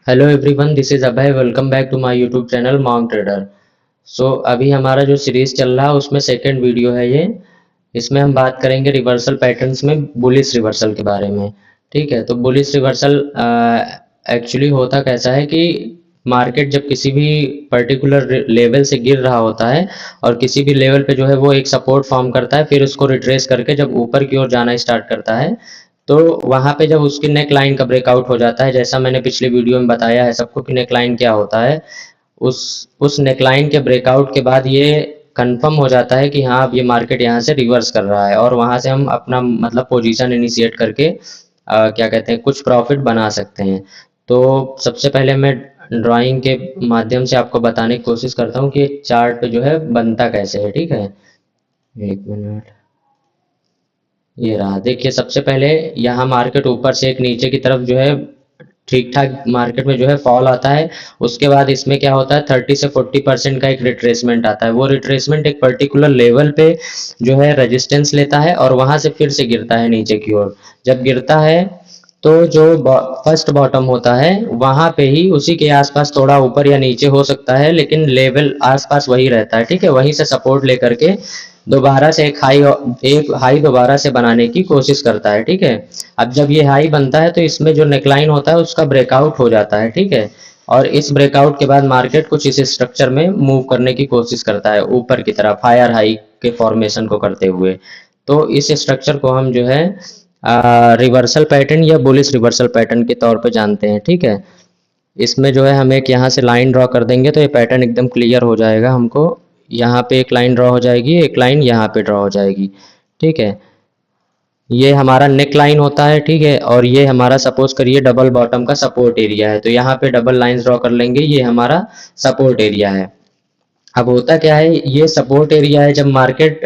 Hello everyone, this is Abhay. Welcome back to my YouTube channel Monk Trader. So अभी हमारा जो series चल रहा है उसमें सेकंड वीडियो है ये। इसमें हम बात करेंगे रिवर्सल पैटर्न्स में बुलिश रिवर्सल के बारे में। ठीक है, तो बुलिश रिवर्सल एक्चुअली होता कैसा है कि मार्केट जब किसी भी पर्टिकुलर लेवल से गिर रहा होता है और किसी भी लेवल पे जो है वो एक सपोर्ट फॉर्म करता है, फिर उसको रिट्रेस करके जब ऊपर की ओर जाना स्टार्ट करता है, तो वहाँ पे जब उसकी नेक लाइन का ब्रेकआउट हो जाता है, जैसा मैंने पिछले वीडियो में बताया है सबको कि नेक लाइन क्या होता है। उस नेक लाइन के ब्रेकआउट के बाद ये कंफर्म हो जाता है कि हाँ, अब ये मार्केट यहाँ से रिवर्स कर रहा है और वहाँ से हम अपना मतलब पोजीशन इनिशिएट करके क्या कहते हैं, कुछ प्रॉफिट बना सकते हैं। तो सबसे पहले मैं ड्राइंग के माध्यम से आपको बताने की कोशिश करता हूँ कि चार्ट जो है बनता कैसे है। ठीक है, एक मिनट। ये रहा, देखिए सबसे पहले यहाँ मार्केट ऊपर से एक नीचे की तरफ जो है ठीक ठाक मार्केट में जो है फॉल आता है। उसके बाद इसमें क्या होता है, 30 से 40% का एक रिट्रेसमेंट आता है। वो रिट्रेसमेंट एक पर्टिकुलर लेवल पे जो है रेजिस्टेंस लेता है और वहां से फिर से गिरता है नीचे की ओर। जब गिरता है तो जो फर्स्ट बॉटम होता है वहां पे ही उसी के आसपास थोड़ा ऊपर या नीचे हो सकता है, लेकिन लेवल आसपास वही रहता है। ठीक है, वहीं से सपोर्ट लेकर के दोबारा से एक हाई दोबारा से बनाने की कोशिश करता है। ठीक है, अब जब ये हाई बनता है तो इसमें जो नेकलाइन होता है उसका ब्रेकआउट हो जाता है। ठीक है, और इस ब्रेकआउट के बाद मार्केट कुछ इस स्ट्रक्चर में मूव करने की कोशिश करता है ऊपर की तरफ, हायर हाई के फॉर्मेशन को करते हुए। तो इस स्ट्रक्चर को हम जो है रिवर्सल पैटर्न या बुलिश रिवर्सल पैटर्न के तौर पे जानते हैं। ठीक है, इसमें जो है हम एक यहाँ से लाइन ड्रॉ कर देंगे तो ये पैटर्न एकदम क्लियर हो जाएगा हमको। यहाँ पे एक लाइन ड्रॉ हो जाएगी, एक लाइन यहाँ पे ड्रॉ हो जाएगी। ठीक है, ये हमारा नेक लाइन होता है। ठीक है, और ये हमारा सपोज करिए डबल बॉटम का सपोर्ट एरिया है, तो यहाँ पे डबल लाइंस ड्रॉ कर लेंगे, ये हमारा सपोर्ट एरिया है। अब होता क्या है, ये सपोर्ट एरिया है। जब मार्केट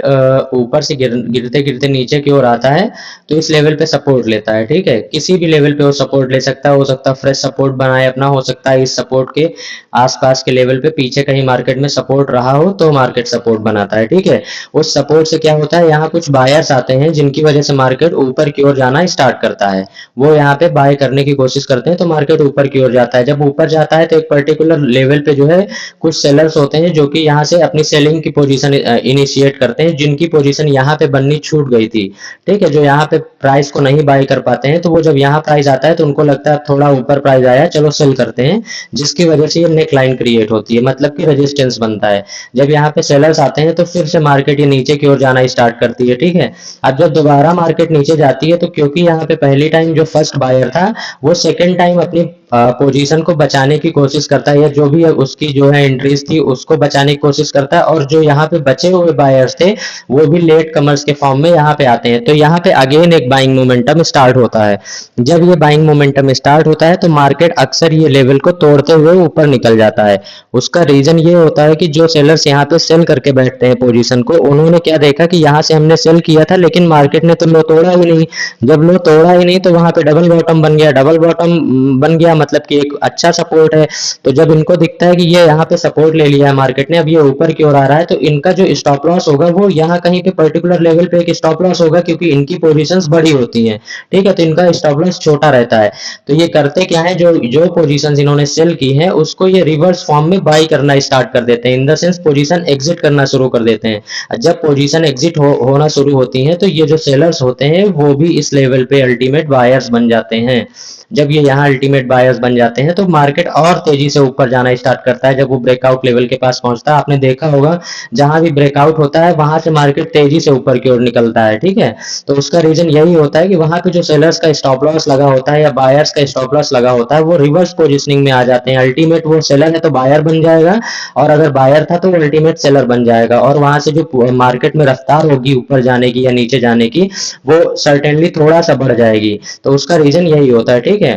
ऊपर से गिरते गिरते नीचे की ओर आता है तो इस लेवल पे सपोर्ट लेता है। ठीक है, किसी भी लेवल पे वो सपोर्ट ले सकता है, हो सकता है फ्रेश सपोर्ट बनाए अपना, हो सकता है इस सपोर्ट के आसपास के लेवल पे पीछे कहीं मार्केट में सपोर्ट रहा हो तो मार्केट सपोर्ट बनाता है। ठीक है, उस सपोर्ट से क्या होता है, यहाँ कुछ बायर्स आते हैं जिनकी वजह से मार्केट ऊपर की ओर जाना स्टार्ट करता है। वो यहाँ पे बाय करने की कोशिश करते हैं तो मार्केट ऊपर की ओर जाता है। जब ऊपर जाता है तो एक पर्टिकुलर लेवल पे जो है कुछ सेलर्स होते हैं जो कि यहाँ से अपनी सेलिंग की पोजीशन इनिशिएट करते हैं, जिनकी पोजीशन यहाँ पे बननी छूट गई थी। ठीक है, जो यहाँ पे प्राइस को नहीं बाई कर पाते हैं तो वो जब यहाँ प्राइस आता है तो उनको लगता है थोड़ा ऊपर प्राइस आया, चलो सेल करते हैं, जिसकी वजह से ये नेक लाइन क्रिएट होती है, मतलब कि रेजिस्टेंस बनता है। जब यहाँ पे सेलर्स आते हैं तो फिर से मार्केट ये नीचे की ओर जाना स्टार्ट करती है। ठीक है, अब जब दोबारा मार्केट नीचे जाती है तो क्योंकि यहाँ पे पहली टाइम जो फर्स्ट बायर था वो सेकेंड टाइम अपनी पोजीशन को बचाने की कोशिश करता है, या जो भी उसकी जो है एंट्रीज थी उसको बचाने की कोशिश करता है, और जो यहाँ पे बचे हुए बायर्स थे वो भी लेट कमर्स के फॉर्म में यहाँ पे आते हैं। तो यहाँ पे अगेन एक बाइंग मोमेंटम स्टार्ट होता है। जब ये बाइंग मोमेंटम स्टार्ट होता है तो मार्केट अक्सर ये लेवल को तोड़ते हुए ऊपर निकल जाता है। उसका रीजन ये होता है कि जो सेलर्स यहाँ पे सेल करके बैठते हैं पोजीशन को, उन्होंने क्या देखा कि यहाँ से हमने सेल किया था लेकिन मार्केट ने तो लो तोड़ा ही नहीं। जब लो तोड़ा ही नहीं तो वहां पे डबल बॉटम बन गया। डबल बॉटम बन गया मतलब कि एक अच्छा सपोर्ट है। तो जब इनको दिखता है कि ये यहाँ पे सपोर्ट ले लिया है मार्केट ने, अब ये ऊपर की ओर आ रहा है, तो इनका जो स्टॉप लॉस होगा वो यहाँ कहीं पे पर्टिकुलर लेवल पे एक स्टॉप लॉस होगा, क्योंकि इनकी पोजीशंस बड़ी होती हैं। ठीक है, तो इनका स्टॉप लॉस छोटा रहता है। तो ये करते क्या है, जो जो पोजीशंस इन्होंने सेल की है उसको ये रिवर्स फॉर्म में बाई करना स्टार्ट कर देते हैं, in the sense position exit करना शुरू कर देते हैं। जब पोजीशन एग्जिट होना शुरू होती है तो ये जो सेलर्स होते हैं वो भी इस लेवल पे अल्टीमेट बायर्स बन जाते हैं। जब ये यहाँ अल्टीमेट बायर्स बन जाते हैं तो मार्केट और तेजी से ऊपर जाना स्टार्ट करता है। जब वो ब्रेकआउट लेवल के पास पहुंचता है, आपने देखा होगा जहां भी ब्रेकआउट होता है वहां से मार्केट तेजी से ऊपर की ओर निकलता है। ठीक है, तो उसका रीजन यही होता है कि वहां पे जो सेलर्स का स्टॉप लॉस लगा होता है या बायर्स का स्टॉप लॉस लगा होता है वो रिवर्स पोजिशनिंग में आ जाते हैं। अल्टीमेट वो सेलर है तो बायर बन जाएगा, और अगर बायर था तो वो अल्टीमेट सेलर बन जाएगा, और वहां से जो मार्केट में रफ्तार होगी ऊपर जाने की या नीचे जाने की वो सर्टेनली थोड़ा सा बढ़ जाएगी। तो उसका रीजन यही होता है। ठीक है,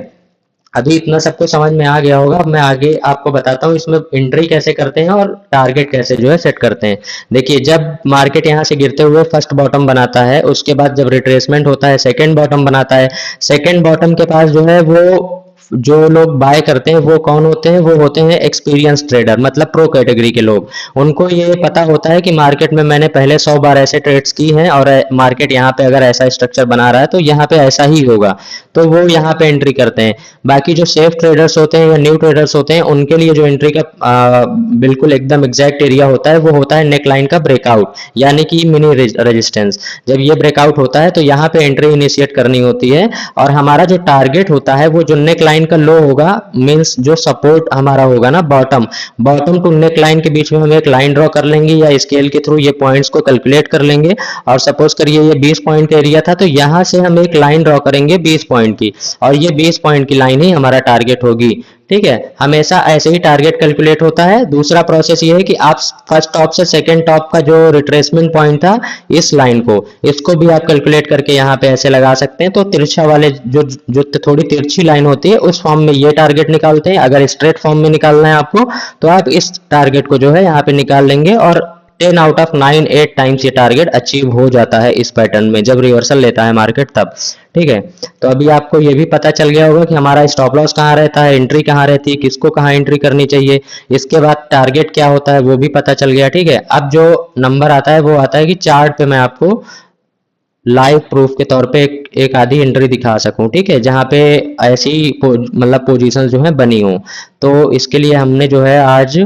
अभी इतना सबको समझ में आ गया होगा। अब मैं आगे आपको बताता हूँ इसमें एंट्री कैसे करते हैं और टारगेट कैसे जो है सेट करते हैं। देखिए, जब मार्केट यहाँ से गिरते हुए फर्स्ट बॉटम बनाता है, उसके बाद जब रिट्रेसमेंट होता है सेकंड बॉटम बनाता है। सेकंड बॉटम के पास जो है वो जो लोग बाय करते हैं वो कौन होते हैं, वो होते हैं एक्सपीरियंस ट्रेडर, मतलब प्रो कैटेगरी के लोग। उनको ये पता होता है कि मार्केट में मैंने पहले 100 बार ऐसे ट्रेड्स की हैं और मार्केट यहाँ पे अगर ऐसा स्ट्रक्चर बना रहा है तो यहाँ पे ऐसा ही होगा, तो वो यहाँ पे एंट्री करते हैं। बाकी जो सेफ ट्रेडर्स होते हैं या न्यू ट्रेडर्स होते हैं, उनके लिए जो एंट्री का बिल्कुल एकदम एग्जैक्ट एरिया होता है वो होता है नेक लाइन का ब्रेकआउट, यानी कि मिनी रेजिस्टेंस। जब ये ब्रेकआउट होता है तो यहाँ पे एंट्री इनिशिएट करनी होती है, और हमारा जो टारगेट होता है वो जो नेक लाइन का लो होगा, मींस जो सपोर्ट हमारा होगा ना bottom, bottom to neck line के बीच में हम एक लाइन ड्रॉ कर लेंगे या स्केल के थ्रू ये पॉइंट्स को कैलकुलेट कर लेंगे। और सपोज करिए ये 20 पॉइंट का एरिया था, तो यहाँ से हम एक लाइन ड्रॉ करेंगे 20 पॉइंट की, और ये 20 पॉइंट की लाइन ही हमारा टारगेट होगी। ठीक है, हमेशा ऐसे ही टारगेट कैलकुलेट होता है। दूसरा प्रोसेस ये है कि आप फर्स्ट टॉप से सेकंड टॉप का जो रिट्रेसमेंट पॉइंट था इस लाइन को, इसको भी आप कैलकुलेट करके यहाँ पे ऐसे लगा सकते हैं। तो तिरछा वाले जो थोड़ी तिरछी लाइन होती है उस फॉर्म में ये टारगेट निकालते हैं। अगर स्ट्रेट फॉर्म में निकालना है आपको तो आप इस टारगेट को जो है यहाँ पे निकाल लेंगे, और 10 आउट ऑफ 9 8 टाइम्स ये टारगेट अचीव हो जाता है इस पैटर्न में, जब रिवर्सल लेता है मार्केट तब। ठीक है, तो अभी आपको ये भी पता चल गया होगा कि हमारा स्टॉप लॉस कहाँ रहता है, एंट्री कहाँ रहती है, किसको कहाँ एंट्री करनी चाहिए, इसके बाद टारगेट क्या होता है वो भी पता चल गया। ठीक है, अब जो नंबर आता है वो आता है कि चार्ट पे मैं आपको लाइव प्रूफ के तौर पे एक आधी एंट्री दिखा सकूं। ठीक है, जहां पे ऐसी मतलब पोजीशन जो है बनी हो। तो इसके लिए हमने जो है आज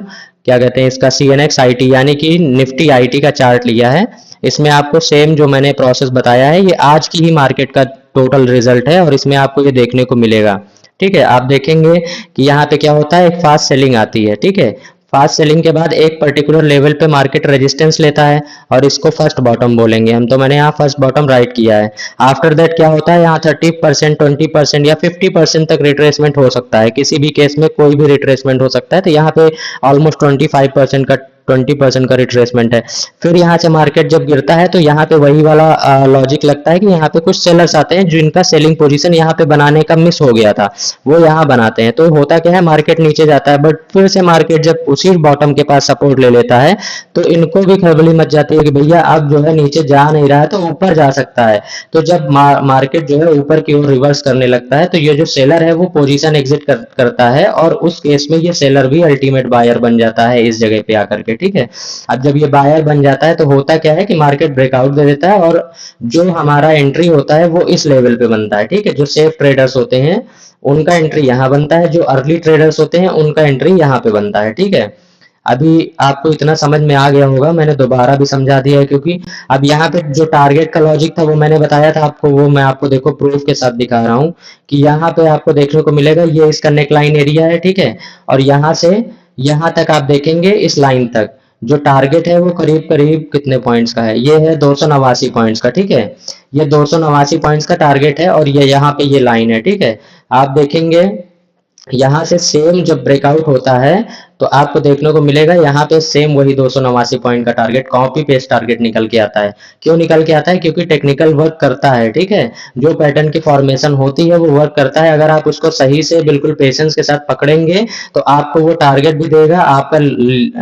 क्या कहते हैं इसका CNX IT यानी कि निफ्टी IT का चार्ट लिया है। इसमें आपको सेम जो मैंने प्रोसेस बताया है ये आज की ही मार्केट का टोटल रिजल्ट है, और इसमें आपको ये देखने को मिलेगा। ठीक है, आप देखेंगे कि यहाँ पे क्या होता है, एक फास्ट सेलिंग आती है। ठीक है, फास्ट सेलिंग के बाद एक पर्टिकुलर लेवल पे मार्केट रेजिस्टेंस लेता है, और इसको फर्स्ट बॉटम बोलेंगे हम, तो मैंने यहाँ फर्स्ट बॉटम राइट किया है। आफ्टर दैट क्या होता है, यहाँ 30% 20% या 50% तक रिट्रेसमेंट हो सकता है, किसी भी केस में कोई भी रिट्रेसमेंट हो सकता है। तो यहाँ पे ऑलमोस्ट 25% का 20% का रिट्रेसमेंट है। फिर यहाँ से मार्केट जब गिरता है तो यहाँ पे वही वाला लॉजिक लगता है कि यहाँ पे कुछ सेलर्स आते हैं जिनका सेलिंग पोजीशन यहाँ पे बनाने का मिस हो गया था, वो यहाँ बनाते हैं। तो होता क्या है, मार्केट नीचे जाता है, बट फिर से मार्केट जब उसी बॉटम के पास सपोर्ट ले लेता है तो इनको भी खलबली मच जाती है कि भैया अब जो है नीचे जा नहीं रहा है तो ऊपर जा सकता है। तो जब मार्केट जो है ऊपर की ओर रिवर्स करने लगता है तो ये जो सेलर है वो पोजीशन एग्जिट करता है, और उस केस में ये सेलर भी अल्टीमेट बायर बन जाता है इस जगह पे आकर के। ठीक है, अब जब ये बायर बन जाता है तो होता क्या है कि मार्केट ब्रेकआउट दे देता है, और जो हमारा एंट्री होता है वो इस लेवल पे बनता है। ठीक है, जो सेफ ट्रेडर्स होते हैं उनका एंट्री यहाँ बनता है, जो अर्ली ट्रेडर्स होते हैं उनका एंट्री यहाँ पे बनता है। ठीक है, अभी आपको इतना समझ में आ गया होगा, मैंने दोबारा भी समझा दिया है, क्योंकि अब यहाँ पे जो टारगेट का लॉजिक था वो मैंने बताया था आपको, वो मैं आपको देखो प्रूफ के साथ दिखा रहा हूँ कि यहाँ पे आपको देखने को मिलेगा ये इसका नेक लाइन एरिया है। ठीक है, और यहाँ से यहाँ तक आप देखेंगे इस लाइन तक जो टारगेट है वो करीब करीब कितने पॉइंट्स का है, ये है 289 पॉइंट्स का। ठीक है, ये 289 पॉइंट्स का टारगेट है, और ये यहाँ पे ये लाइन है। ठीक है, आप देखेंगे यहाँ से सेम जब ब्रेकआउट होता है तो आपको देखने को मिलेगा यहाँ पे सेम वही 289 पॉइंट का टारगेट, कॉपी पेस्ट टारगेट निकल के आता है। क्यों निकल के आता है, क्योंकि टेक्निकल वर्क करता है। ठीक है, जो पैटर्न की फॉर्मेशन होती है वो वर्क करता है, अगर आप उसको सही से बिल्कुल पेशेंस के साथ पकड़ेंगे तो आपको वो टारगेट भी देगा, आपका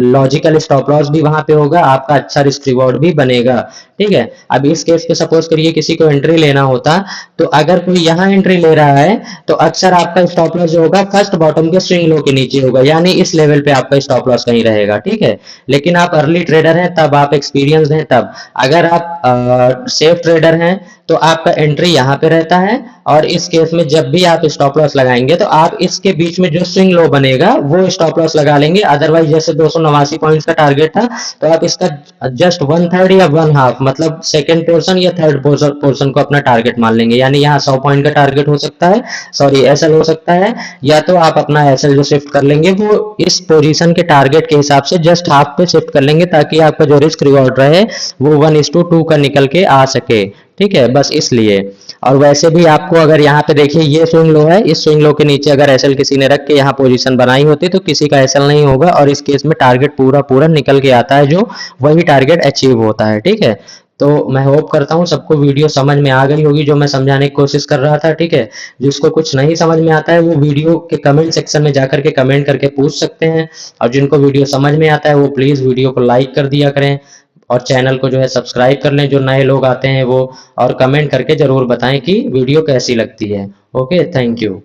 लॉजिकल स्टॉप लॉस भी वहां पे होगा, आपका अच्छा रिस्क रिवॉर्ड भी बनेगा। ठीक है, अब इस केस पे सपोज करिए किसी को एंट्री लेना होता, तो अगर कोई यहाँ एंट्री ले रहा है तो अक्सर आपका स्टॉप लॉस जो होगा फर्स्ट बॉटम के स्विंग लो के नीचे होगा, यानी इस लेवल पे आपका स्टॉप लॉस कहीं रहेगा। ठीक है, लेकिन आप अर्ली ट्रेडर हैं तब, आप एक्सपीरियंस्ड हैं तब। अगर आप सेफ ट्रेडर हैं तो आपका एंट्री यहाँ पे रहता है, और इस केस में जब भी आप स्टॉप लॉस लगाएंगे तो आप इसके बीच में जो स्विंग लो बनेगा वो स्टॉप लॉस लगा लेंगे। अदरवाइज जैसे 289 पॉइंट्स का टारगेट था तो आप इसका जस्ट 1/3 या 1/2 मतलब सेकंड पोर्शन या थर्ड पोर्शन को अपना टारगेट मान लेंगे, यानी यहाँ 100 पॉइंट का टारगेट हो सकता है, सॉरी एसएल हो सकता है, या तो आप अपना एसएल जो शिफ्ट कर लेंगे वो इस पोजीशन के टारगेट के हिसाब से जस्ट हाफ पे शिफ्ट कर लेंगे, ताकि आपका जो रिस्क रिवॉर्ड रहे वो 1:2 का निकल के आ सके। ठीक है, बस इसलिए। और वैसे भी आपको अगर यहाँ पे देखिए ये स्विंग लो है, इस स्विंग लो के नीचे अगर एसएल किसी ने रख के यहाँ पोजीशन बनाई होती तो किसी का एसएल नहीं होगा, और इस केस में टारगेट पूरा पूरा निकल के आता है, जो वही टारगेट अचीव होता है। ठीक है, तो मैं होप करता हूँ सबको वीडियो समझ में आ गई होगी जो मैं समझाने की कोशिश कर रहा था। ठीक है, जिसको कुछ नहीं समझ में आता है वो वीडियो के कमेंट सेक्शन में जाकर के कमेंट करके पूछ सकते हैं, और जिनको वीडियो समझ में आता है वो प्लीज वीडियो को लाइक कर दिया करें, और चैनल को जो है सब्सक्राइब कर लें जो नए लोग आते हैं वो, और कमेंट करके जरूर बताएं कि वीडियो कैसी लगती है। Okay, thank you.